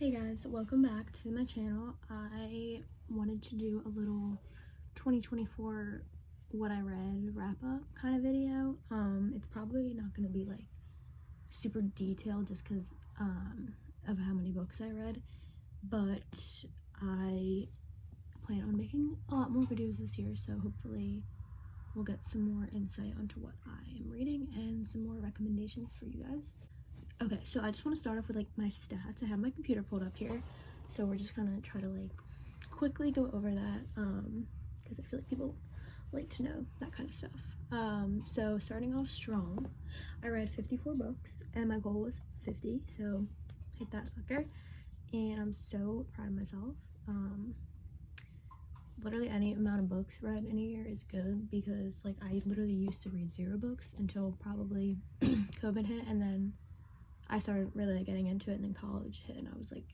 Hey guys, welcome back to my channel. I wanted to do a little 2024 what I read wrap up kind of video. It's probably not going to be like super detailed just because of how many books I read, but I plan on making a lot more videos this year, so hopefully we'll get some more insight onto what I am reading and some more recommendations for you guys. Okay, so I just want to start off with like my stats. I have my computer pulled up here, so we're just gonna try to like quickly go over that because I feel like people like to know that kind of stuff. So starting off strong, I read 54 books and my goal was 50, so hit that sucker, and I'm so proud of myself. Literally any amount of books read in a year is good because like I literally used to read 0 books until probably COVID hit, and then I started really getting into it, and then college hit and I was like,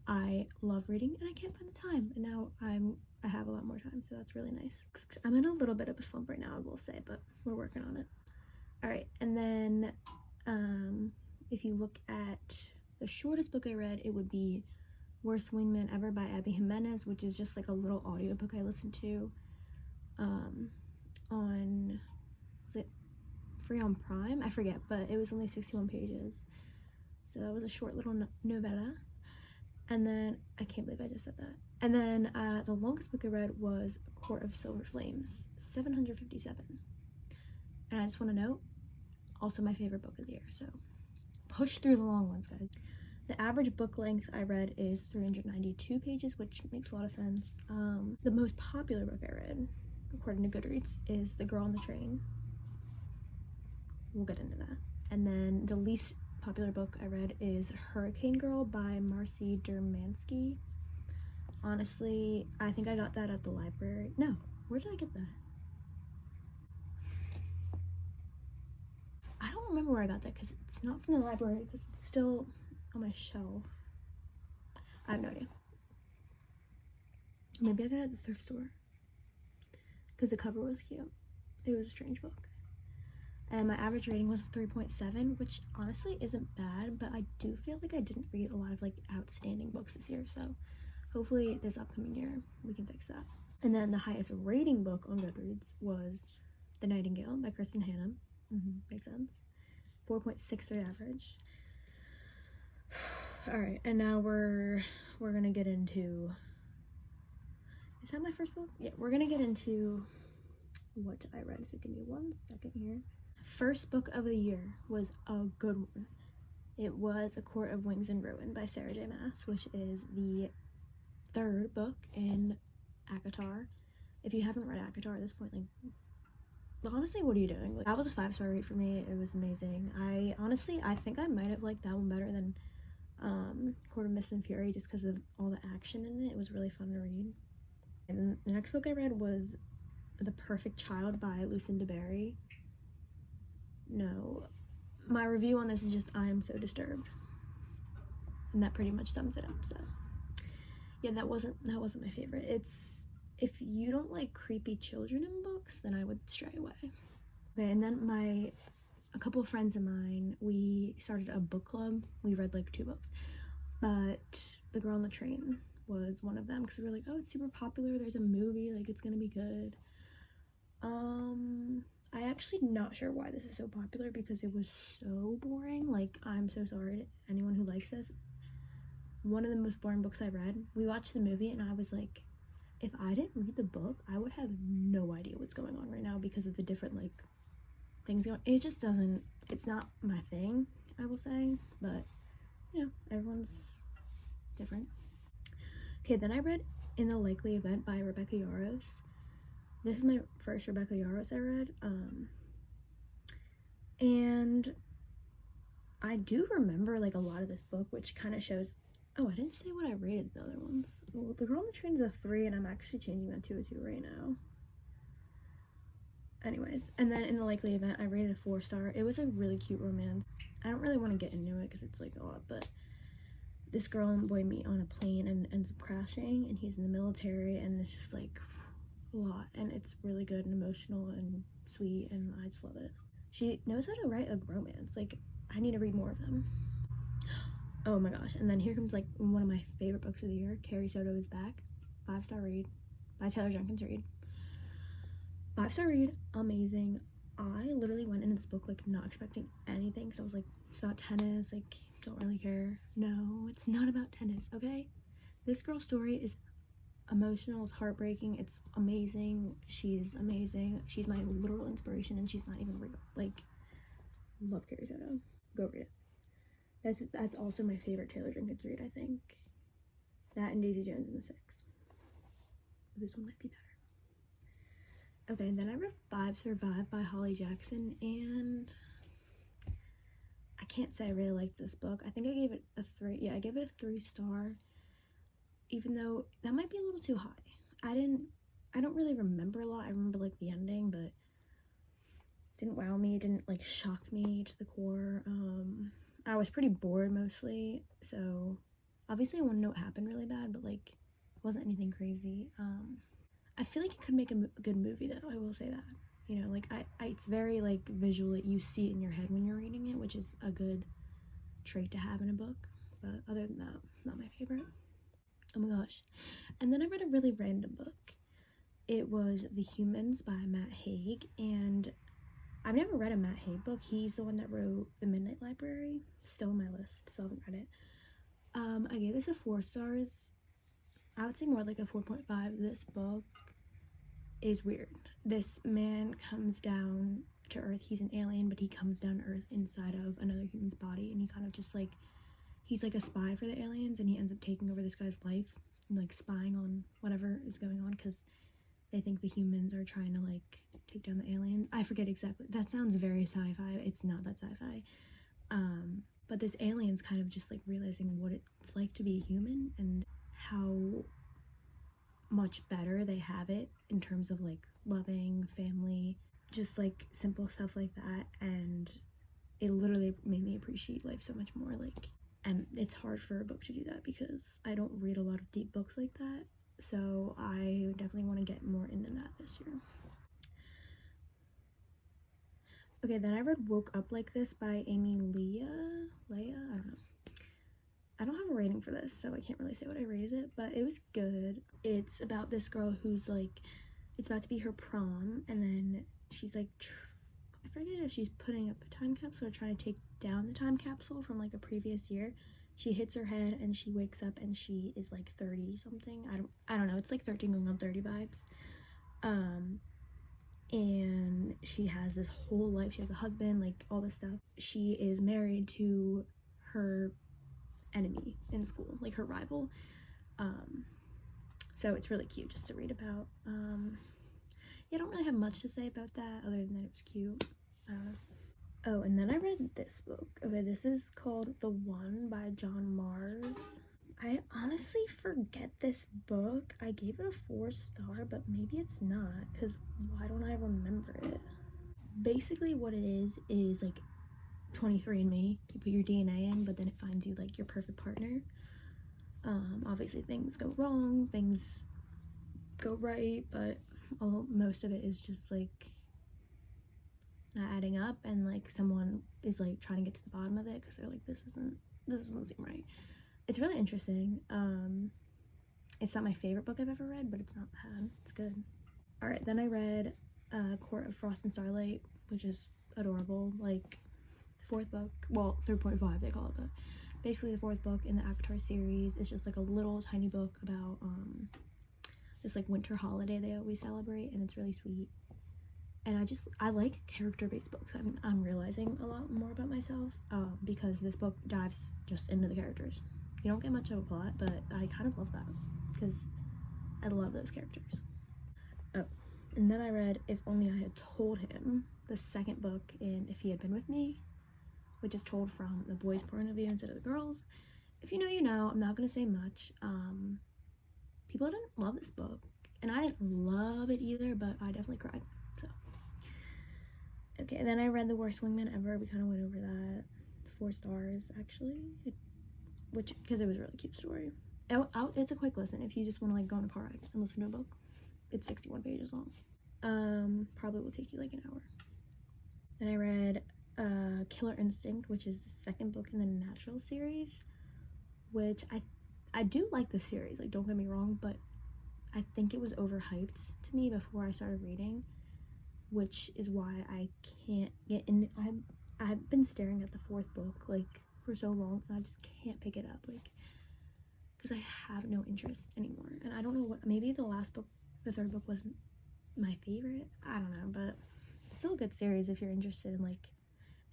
I love reading and I can't find the time, and now I have a lot more time, so that's really nice. I'm in a little bit of a slump right now, I will say, but we're working on it. All right, and then if you look at the shortest book I read, it would be Worst Wingman Ever by Abby Jimenez, which is just like a little audiobook I listened to on, was it free on Prime? I forget, but it was only 61 pages. So that was a short little novella. And then, I can't believe I just said that. And then the longest book I read was Court of Silver Flames, 757. And I just want to note, also my favorite book of the year, so push through the long ones, guys. The average book length I read is 392 pages, which makes a lot of sense. The most popular book I read, according to Goodreads, is The Girl on the Train. We'll get into that. And then the least popular book I read is Hurricane Girl by Marcy Dermansky. Honestly, I think I got that at the library. No, where did I get that? I don't remember where I got that because it's not from the library, because it's still on my shelf. I have no idea. Maybe I got it at the thrift store because the cover was cute. It was a strange book. And my average rating was 3.7, which honestly isn't bad, but I do feel like I didn't read a lot of like outstanding books this year, so hopefully this upcoming year we can fix that. And then the highest rating book on Goodreads was The Nightingale by Kristen Hannum. Makes sense. 4.63 average. All right, and now we're gonna get into, is that my first book? Yeah, we're gonna get into what I read, so give me 1 second here. First book of the year was a good one. It was A Court of Wings and Ruin by Sarah J Maas, which is the 3rd book in ACOTAR. If you haven't read ACOTAR at this point, like, honestly, what are you doing? Like, that was a 5-star read for me. It was amazing. I think I might have liked that one better than Court of Mist and Fury, just because of all the action in it. It was really fun to read. And the next book I read was The Perfect Child by Lucinda Berry. No, my review on this is just, I am so disturbed, and that pretty much sums it up. So yeah, that wasn't my favorite. It's, if you don't like creepy children in books, then I would stray away. Okay, and then a couple of friends of mine, we started a book club. We read like 2 books, but The Girl on the Train was one of them, because we were like, oh, it's super popular, there's a movie, like it's gonna be good. I actually not sure why this is so popular, because it was so boring. Like, I'm so sorry to anyone who likes this. One of the most boring books I read. We watched the movie and I was like, if I didn't read the book, I would have no idea what's going on right now because of the different like things going. It just doesn't, it's not my thing, I will say, but you know, everyone's different. Okay, then I read In the Likely Event by Rebecca Yarros. This is my first Rebecca Yarros I read, and I do remember like a lot of this book, which kind of shows, oh, I didn't say what I rated the other ones. Well, The Girl on the Train is a 3, and I'm actually changing that to a 2 right now. Anyways, and then In the Likely Event, I rated a 4-star. It was a really cute romance. I don't really want to get into it because it's like a lot, but this girl and boy meet on a plane and ends up crashing, and he's in the military, and it's just like a lot, and it's really good and emotional and sweet, and I just love it. She knows how to write a romance. Like, I need to read more of them. Oh my gosh. And then here comes like one of my favorite books of the year. Carrie Soto is Back. 5-star read by Taylor Jenkins Reid. 5-star read, amazing. I literally went into this book like not expecting anything because I was like, it's about tennis, like don't really care. No, it's not about tennis, okay? This girl's story is emotional, it's heartbreaking, it's amazing. She's amazing. She's my literal inspiration, and she's not even real. Like, love Carrie Soto. Go read it. That's also my favorite Taylor Jenkins Reid, I think. That and Daisy Jones and the Six. This one might be better. Okay, and then I read 5 Survive by Holly Jackson, and I can't say I really liked this book. I think I gave it a 3. Yeah, I gave it a 3-star, even though that might be a little too high. I don't really remember a lot. I remember like the ending, but it didn't wow me. It didn't like shock me to the core. I was pretty bored mostly, so obviously I want to know what happened really bad, but like it wasn't anything crazy. I feel like it could make a good movie though. I will say that. You know, like it's very like visual. You see it in your head when you're reading it, which is a good trait to have in a book. But other than that, not my favorite. Oh my gosh. And then I read a really random book. It was The Humans by Matt Haig, and I've never read a Matt Haig book. He's the one that wrote The Midnight Library. Still on my list. Still haven't read it. I gave this a 4 stars. I would say more like a 4.5. This book is weird. This man comes down to Earth. He's an alien, but he comes down to Earth inside of another human's body, and he kind of just like, he's like a spy for the aliens, and he ends up taking over this guy's life and like spying on whatever is going on because they think the humans are trying to like take down the aliens. I forget exactly. That sounds very sci-fi. It's not that sci-fi. But this alien's kind of just like realizing what it's like to be a human and how much better they have it in terms of like loving, family, just like simple stuff like that. And it literally made me appreciate life so much more. Like, and it's hard for a book to do that because I don't read a lot of deep books like that, so I definitely want to get more into that this year. Okay, then I read Woke Up Like This by Amy Leah, I don't know. I don't have a rating for this, so I can't really say what I rated it, but it was good. It's about this girl who's like, it's about to be her prom, and then she's like, I forget if she's putting up a time capsule or trying to take down the time capsule from like a previous year. She hits her head and she wakes up and she is like 30 something. I don't know. It's like 13 going on 30 vibes. And she has this whole life. She has a husband, like all this stuff. She is married to her enemy in school, like her rival. So it's really cute just to read about. Yeah, I don't really have much to say about that other than that it was cute. I don't know. Oh, and then I read this book. Okay, this is called The One by John Mars. I honestly forget this book. I gave it a 4-star, but maybe it's not, because why don't I remember it? Basically what it is like 23andMe. You put your DNA in, but then it finds you like your perfect partner. Obviously things go wrong, things go right, but most of it is just like not adding up, and like someone is like trying to get to the bottom of it because they're like, this doesn't seem right. It's really interesting. It's not my favorite book I've ever read, but it's not bad. It's good. All right, then I read Court of Frost and Starlight, which is adorable. Like 4th book, well 3.5 they call it, but basically the 4th book in the Avatar series. It's just like a little tiny book about this like winter holiday they always celebrate, and it's really sweet. And I like character-based books. I'm realizing a lot more about myself because this book dives just into the characters. You don't get much of a plot, but I kind of love that because I love those characters. Oh, and then I read If Only I Had Told Him, the 2nd book in If He Had Been With Me, which is told from the boys' point of view instead of the girls. If you know, you know. I'm not gonna say much. People didn't love this book, and I didn't love it either, but I definitely cried. So okay, then I read The Worst Wingman Ever. We kind of went over that. 4 stars actually, because it was a really cute story. It's a quick listen if you just want to like go on a car ride and listen to a book. It's 61 pages long. Probably will take you like an hour. Then I read Killer Instinct, which is the 2nd book in the Natural series. which I do like the series, like don't get me wrong, but I think it was overhyped to me before I started reading, which is why I can't get in. I've been staring at the fourth book like for so long, and I just can't pick it up, like, because I have no interest anymore. And I don't know what, maybe the last book, the third book, wasn't my favorite. I don't know, but it's still a good series if you're interested in like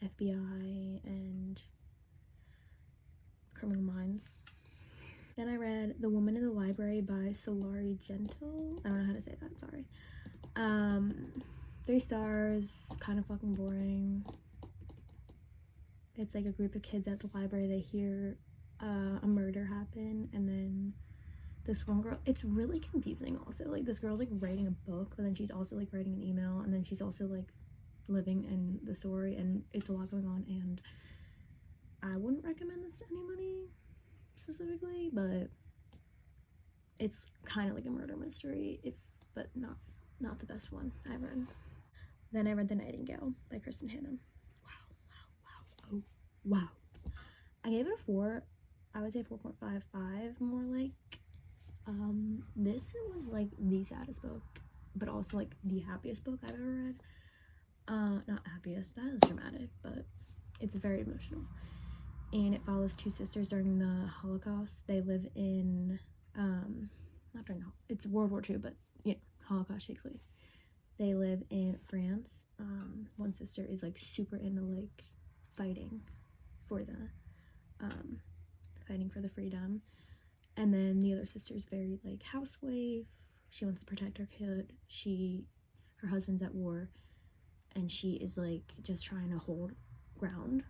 FBI and Criminal Minds. Then I read The Woman in the Library by Solari Gentle. I don't know how to say that, sorry. 3 stars, kind of fucking boring. It's like a group of kids at the library, they hear a murder happen, and then this one girl, it's really confusing also. Like, this girl's like writing a book, but then she's also like writing an email, and then she's also like living in the story, and it's a lot going on, and I wouldn't recommend this to anybody specifically, but it's kind of like a murder mystery, but not the best one I've read. Then I read The Nightingale by Kristen Hanna. Wow. I gave it a 4. I would say 4.55 more like. This was like the saddest book, but also like the happiest book I've ever read. Not happiest, that is dramatic, but it's very emotional. And it follows 2 sisters during the Holocaust. They live in, not during, it's World War II, but yeah, Holocaust takes place. They live in France. One sister is like super into like fighting for the freedom, and then the other sister is very like housewife. She wants to protect her kid. Her husband's at war, and she is like just trying to hold ground.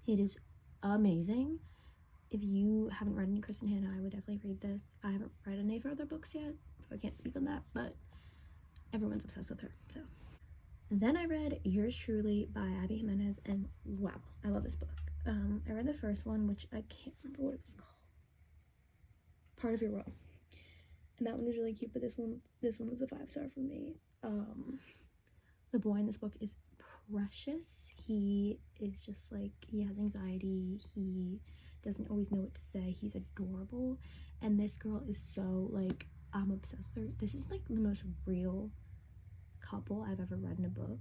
It is amazing. If you haven't read any Kristen Hanna, I would definitely read this. I haven't read any of her other books yet, so I can't speak on that, but everyone's obsessed with her, so. And then I read Yours Truly by Abby Jimenez, and wow, I love this book. I read the first one, which I can't remember what it was called. Part of Your World. And that one was really cute, but this one was a 5-star for me. The boy in this book is precious. He is just like, he has anxiety, he doesn't always know what to say, he's adorable, and this girl is so like, I'm obsessed with her. This is like the most real couple I've ever read in a book.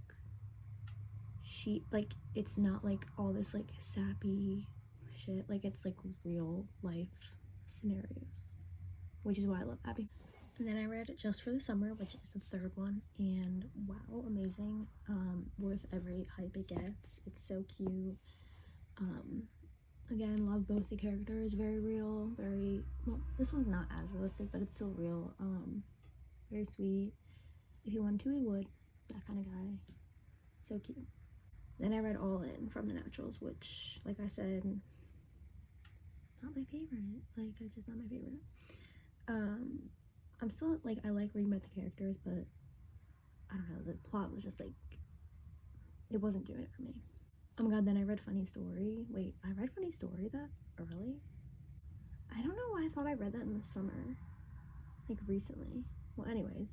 She like, it's not like all this like sappy shit, like it's like real life scenarios, which is why I love Abby. And then I read Just for the Summer, which is the third one, and wow, amazing. Worth every hype it gets. It's so cute. Again, love both the characters. Very real, very, well, this one's not as realistic, but it's still real. Very sweet. If he wanted to, he would. That kind of guy. So cute. Then I read All In from The Naturals, which, like I said, not my favorite. Like, it's just not my favorite. I'm still, like, I like reading about the characters, but I don't know, the plot was just, like, it wasn't doing it for me. Oh my god, then I read Funny Story. Wait, I read Funny Story that early? I don't know why I thought I read that in the summer. Like, recently. Well, anyways,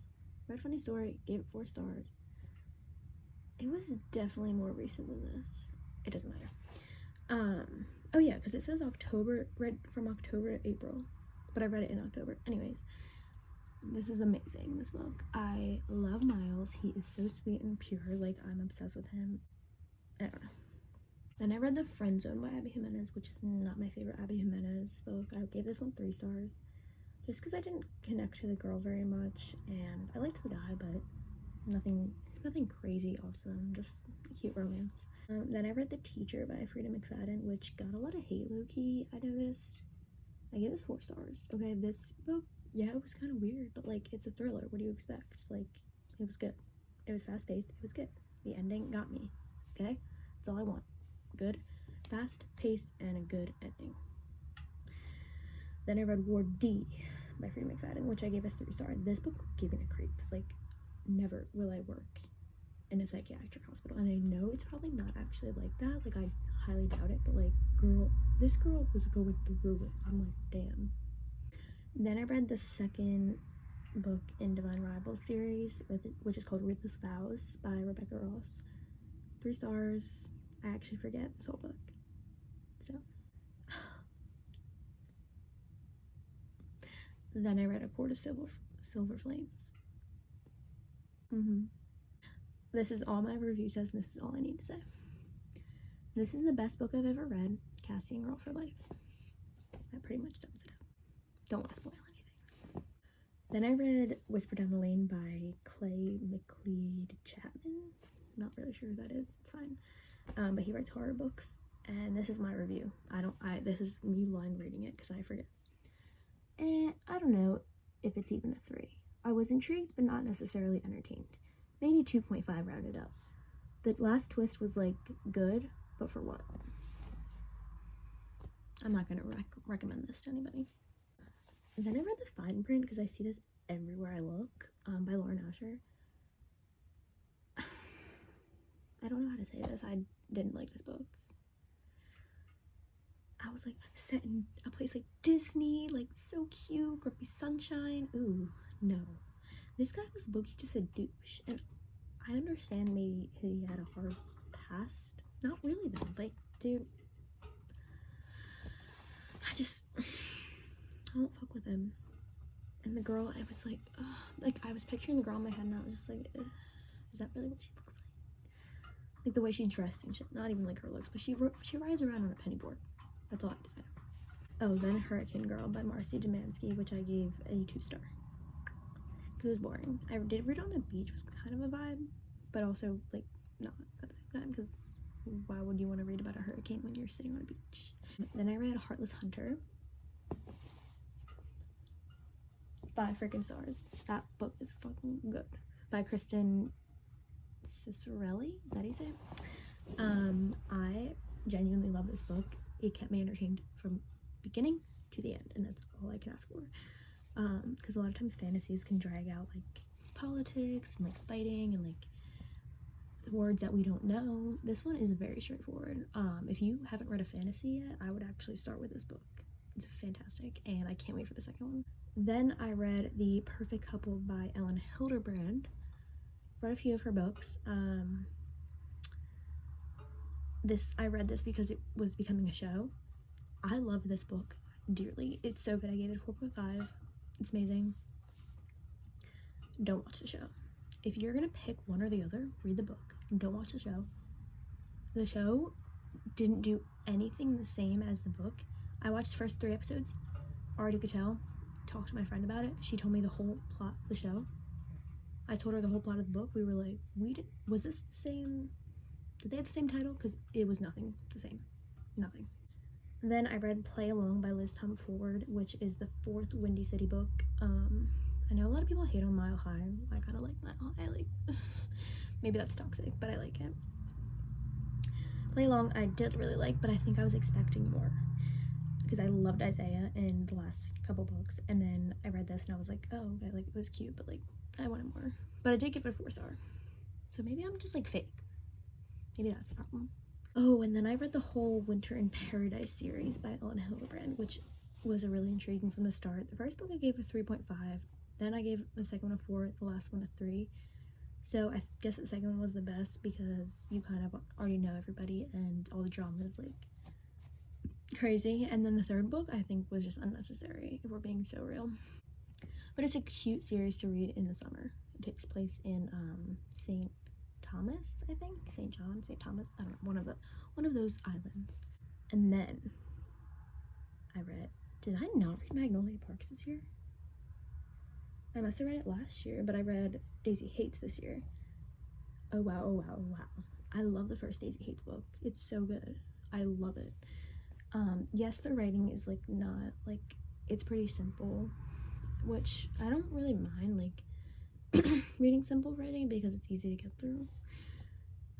read Funny Story, gave it 4 stars. It was definitely more recent than this. It doesn't matter. Oh yeah, because it says October, read from October to April, but I read it in October. Anyways, this is amazing, this book. I love Miles. He is so sweet and pure. Like, I'm obsessed with him. I don't know. Then I read The Friend Zone by Abby Jimenez, which is not my favorite Abby Jimenez book. I gave this one 3 stars, just because I didn't connect to the girl very much, and I liked the guy, but nothing crazy awesome, just a cute romance. Then I read The Teacher by Frida McFadden, which got a lot of hate, low-key, I noticed. I gave this 4 stars. Okay, this book, yeah, it was kind of weird, but like, it's a thriller. What do you expect? Like, it was good. It was fast-paced. It was good. The ending got me. Okay, that's all I want. Good, fast pace, and a good ending. Then I read Ward D by Frida McFadden, which I gave a 3 star. This book gave me the creeps. Like, never will I work in a psychiatric hospital, and I know it's probably not actually like that. Like, I highly doubt it, but like, this girl was going through it. I'm like, damn. Then I read the second book in Divine Rivals series, which is called Ruthless Vows by Rebecca Ross. 3 stars. I actually forget this whole book. So, Then I read A Court of Silver Flames. This is all my review says, and this is all I need to say. This is the best book I've ever read, Casting Girl for Life. That pretty much sums it up. Don't want to spoil anything. Then I read Whisper Down the Lane by Clay McLeod Chapman. Not really sure who that is. It's fine. But he writes horror books, and this is my review. This is me blind reading it because I forget. And I don't know if it's even a 3. I was intrigued, but not necessarily entertained. Maybe 2.5 rounded up. The last twist was like good, but for what? I'm not gonna recommend this to anybody. And then I read The Fine Print because I see this everywhere I look, by Lauren Asher. I don't know how to say this. I didn't like this book. I was like, set in a place like Disney, like so cute, Grumpy Sunshine. Ooh, no. This guy was low-key just a douche, and I understand maybe he had a hard past. Not really though. Like, dude, I don't fuck with him. And the girl, I was like, ugh. Like, I was picturing the girl in my head, and I was just like, ugh, is that really what she looks like? Like the way she's dressed and shit. Not even like her looks, but she rides around on a penny board. That's all I have to say. Oh, then Hurricane Girl by Marcy Jamansky, which I gave a 2-star. It was boring. I did read on the beach, was kind of a vibe, but also like not at the same time, because why would you want to read about a hurricane when you're sitting on a beach? Then I read Heartless Hunter. 5 freaking stars. That book is fucking good. By Kristen Cicerelli. Is that how you say it? I genuinely love this book. It kept me entertained from beginning to the end, and that's all I can ask for. Because a lot of times fantasies can drag out like politics and like fighting and like words that we don't know. This one is very straightforward. If you haven't read a fantasy yet, I would actually start with this book. It's fantastic, and I can't wait for the second one. Then I read The Perfect Couple by Ellen Hilderbrand. Read a few of her books. I read this because it was becoming a show. I love this book dearly. It's so good. I gave it a 4.5. It's amazing. Don't watch the show. If you're gonna pick one or the other, read the book. Don't watch the show. The show didn't do anything the same as the book. I watched the first 3 episodes. Already could tell. Talked to my friend about it. She told me the whole plot of the show. I told her the whole plot of the book. We were like, was this the same? Did they have the same title? Because it was nothing the same. Nothing. Then I read Play Along by Liz Tom Ford, which is the 4th Windy City book. I know a lot of people hate on Mile High. I kind of like Mile High. Like, maybe that's toxic, but I like it. Play Along I did really like, but I think I was expecting more, because I loved Isaiah in the last couple books, and then I read this and I was like, oh, okay, like, it was cute, but like, I wanted more. But I did give it a 4-star. So maybe I'm just like fake. Maybe that's the problem. Oh, and then I read the whole Winter in Paradise series by Ellen Hilderbrand, which was a really intriguing from the start. The first book I gave a 3.5. Then I gave the second one a 4, the last one a 3. So I guess the second one was the best because you kind of already know everybody and all the drama is like crazy. And then the third book I think was just unnecessary, if we're being so real. But it's a cute series to read in the summer. It takes place in St. Thomas, I think. St. John, St. Thomas, I don't know, one of those islands. And then I read, did I not read Magnolia Parks this year? I must have read it last year, but I read Daisy Hates this year. Oh wow, oh wow, oh wow. I love the first Daisy Hates book. It's so good. I love it. Yes, the writing is like not like, it's pretty simple, which I don't really mind like reading simple writing because it's easy to get through.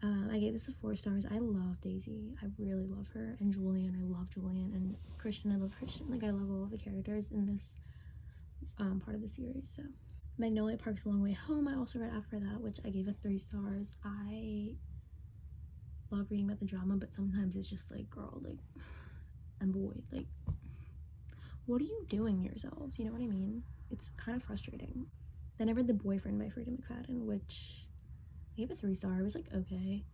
I gave this a 4 stars. I love Daisy. I really love her. And Julian, I love Julian. And Christian, I love Christian. Like, I love all of the characters in this part of the series. So Magnolia Park's A Long Way Home I also read after that, which I gave a 3 stars. I love reading about the drama, but sometimes it's just like, girl, like, and boy, like, what are you doing yourselves? You know what I mean? It's kind of frustrating. Then I read The Boyfriend by Frida McFadden, which I gave a 3 star. It was like, okay.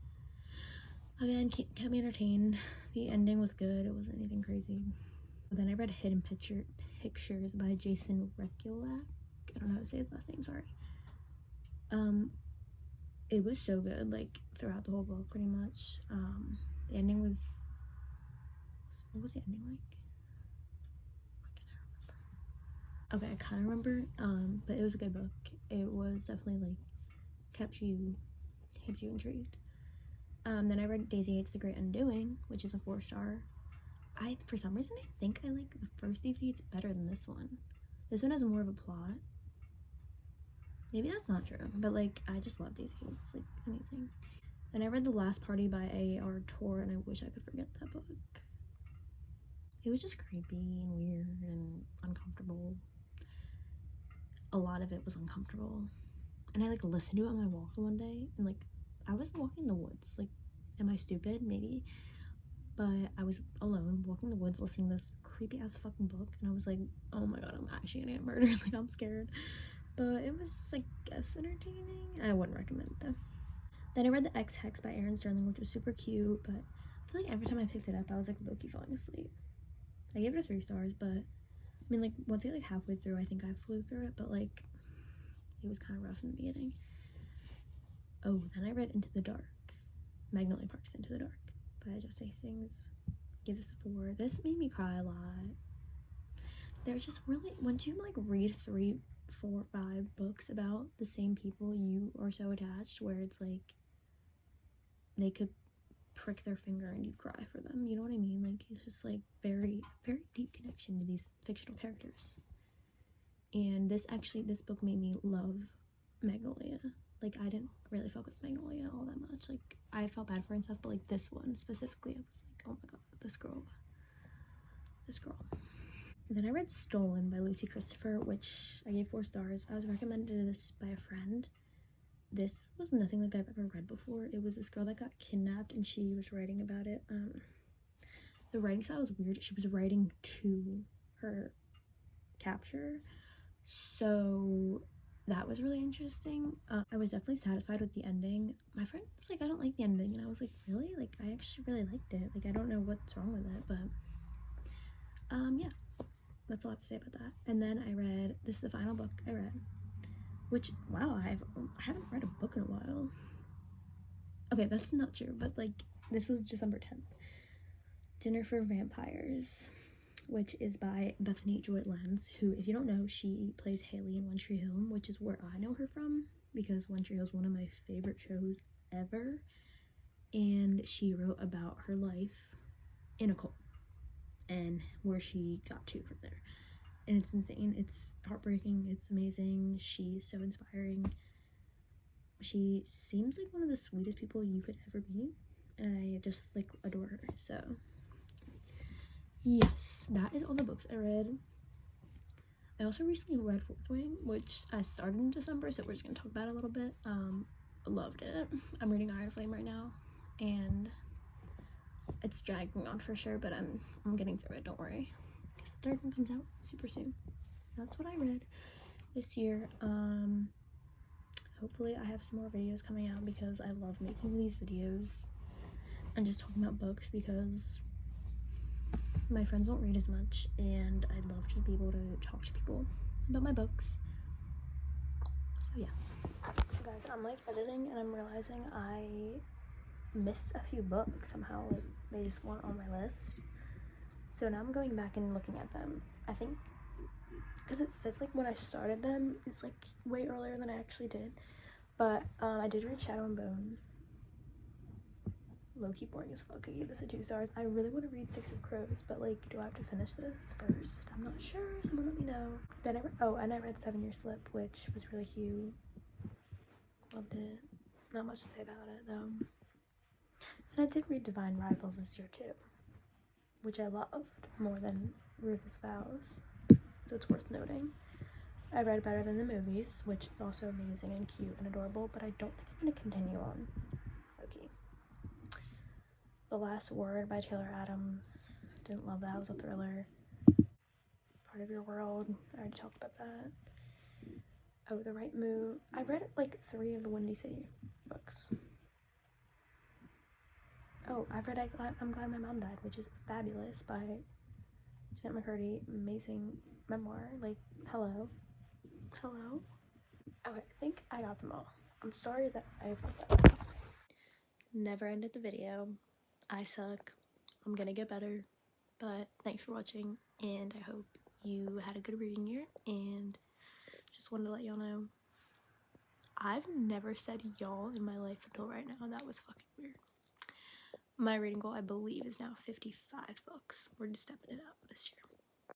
Again, kept me entertained. The ending was good. It wasn't anything crazy. Then I read Pictures by Jason Rekulak. I don't know how to say his last name, sorry. It was so good, like throughout the whole book pretty much. The ending was, what was the ending like? Okay, I kind of remember, but it was a good book. It was definitely like kept you intrigued. Then I read Daisy Hates the Great Undoing, which is a 4-star. For some reason, I think I like the first Daisy Hates better than this one. This one has more of a plot. Maybe that's not true, but like I just love Daisy Hates, like amazing. Then I read The Last Party by A.R. Tor, and I wish I could forget that book. It was just creepy and weird and uncomfortable. A lot of it was uncomfortable. And I like listened to it on my walk one day, and like I wasn't walking in the woods. Like, am I stupid? Maybe. But I was alone walking the woods listening to this creepy ass fucking book, and I was like, oh my god, I'm actually gonna get murdered. Like, I'm scared. But it was, I guess, entertaining. I wouldn't recommend it though. Then I read The Ex-Hex by Erin Sterling, which was super cute, but I feel like every time I picked it up I was like low-key falling asleep. I gave it a 3 stars, but I mean, like, once I get like halfway through, I think I flew through it, but like it was kind of rough in the beginning. Oh, then I read Into the Dark, Magnolia Park's Into the Dark by Jess Hastings. Give this a 4. This made me cry a lot. They're just really, once you like read 3, 4, 5 books about the same people, you are so attached where it's like they could prick their finger and you cry for them, you know what I mean? Like, it's just like very, very deep connection to these fictional characters. And this book made me love Magnolia. Like, I didn't really fuck with Magnolia all that much. Like, I felt bad for her and stuff, but like this one specifically, I was like, oh my god, this girl. And then I read Stolen by Lucy Christopher, which I gave 4 stars. I was recommended this by a friend. This was nothing like I've ever read before. It was this girl that got kidnapped and she was writing about it. The writing style was weird. She was writing to her capture, so that was really interesting. I was definitely satisfied with the ending. My friend was like, I don't like the ending, and I was like, really? Like, I actually really liked it. Like, I don't know what's wrong with it, but yeah, that's all I have to say about that. And then I read, this is the final book I read, which, wow, I haven't read a book in a while. Okay, that's not true, but like, this was December 10th. Dinner for Vampires, which is by Bethany Joy Lenz, who, if you don't know, she plays Haley in One Tree Hill, which is where I know her from, because One Tree Hill is one of my favorite shows ever. And she wrote about her life in a cult and where she got to from there. And it's insane. It's heartbreaking. It's amazing. She's so inspiring. She seems like one of the sweetest people you could ever meet, and I just like adore her. So yes, that is all the books I read. I also recently read Fourth Wing, which I started in December, so we're just gonna talk about it a little bit. Loved it. I'm reading Iron Flame right now, and it's dragging on for sure, but I'm getting through it, don't worry, because the 3rd one comes out super soon. That's what I read this year. Hopefully I have some more videos coming out, because I love making these videos and just talking about books, because my friends don't read as much, and I'd love to be able to talk to people about my books. So yeah. Guys, I'm like editing and I'm realizing I missed a few books somehow. Like, they just weren't on my list. So now I'm going back and looking at them. I think because it says like when I started them is like way earlier than I actually did. But I did read Shadow and Bone. Low-key boring as fuck. I gave this a 2 stars. I really want to read Six of Crows, but like, do I have to finish this first? I'm not sure. Someone let me know. Then I read 7 Year Slip, which was really cute. Loved it. Not much to say about it though. And I did read Divine Rivals this year too, which I loved more than Ruthless Vows, so it's worth noting. I read Better Than the Movies, which is also amazing and cute and adorable, but I don't think I'm going to continue on. Okay. The Last Word by Taylor Adams. Didn't love that. It was a thriller. Part of Your World. I already talked about that. Oh, The Right Move. I read like 3 of the Windy City books. Oh, I've read I'm Glad My Mom Died, which is fabulous, by Janet McCurdy, amazing memoir. Like, hello. Okay, I think I got them all. I'm sorry that I forgot. Never ended the video. I suck. I'm gonna get better. But thanks for watching, and I hope you had a good reading year, and just wanted to let y'all know I've never said y'all in my life until right now. That was fucking weird. My reading goal, I believe, is now 55 books. We're just stepping it up this year.